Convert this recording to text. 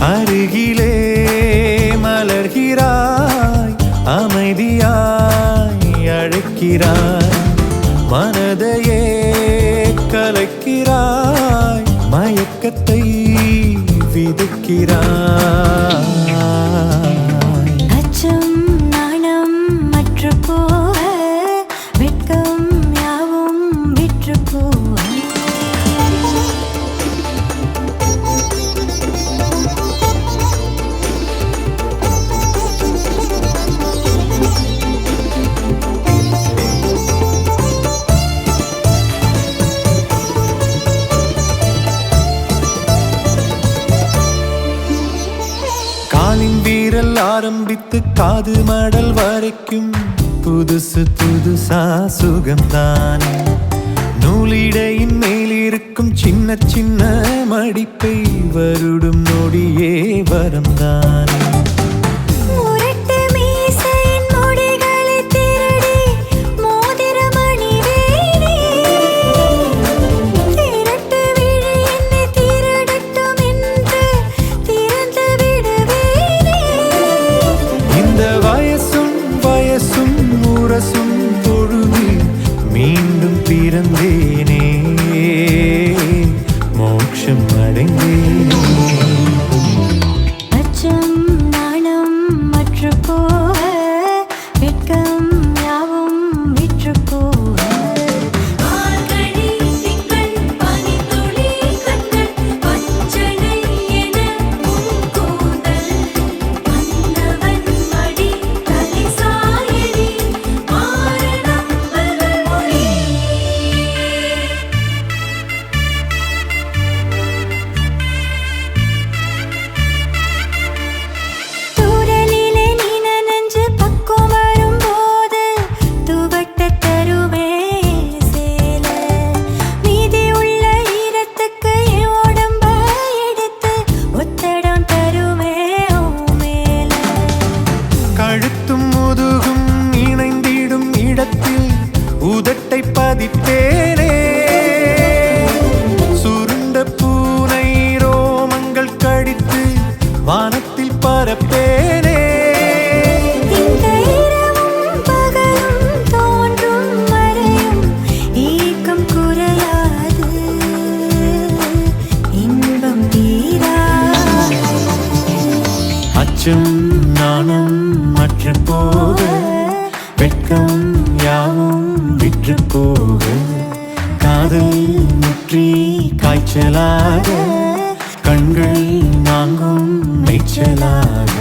அருகிலே மலர்கிறாய், அமைதியாய் அழைக்கிறாய், மனதையே கலைக்கிறாய், மயக்கத்தை விதைக்கிறாய். அச்சம் நாணம் மற்று போக, வெட்கம் யாவும் விற்று போக. காலின் வீரல் ஆரம்பித்து காது மடல் வரைக்கும் புதுசு புதுசா சுகம்தானே. நூலிடையின் மேலிருக்கும் சின்ன சின்ன மடிப்பை வருடும் நொடியே வரம்தானே. மீண்டும் பிறந்தேனே, மோட்சம் அடைந்தேனே. அச்சம் நாணம் மற்று போக, வெட்கம் யாவும் விற்று போக. கழுத்தும் முதுகும் இணைந்திடும் இடத்தில் உதட்டை பதித்தேனே. சுருண்ட பூனை ரோமங்கள் கடித்து வானத்தில் பரப்பேனே. அச்சம் நாணம் மற்று போக, வெட்கம் யாவும் விற்று போக. காதல் முற்றி காய்ச்சலாக, கண்கள் நாங்கும் மேய்ச்சலாக.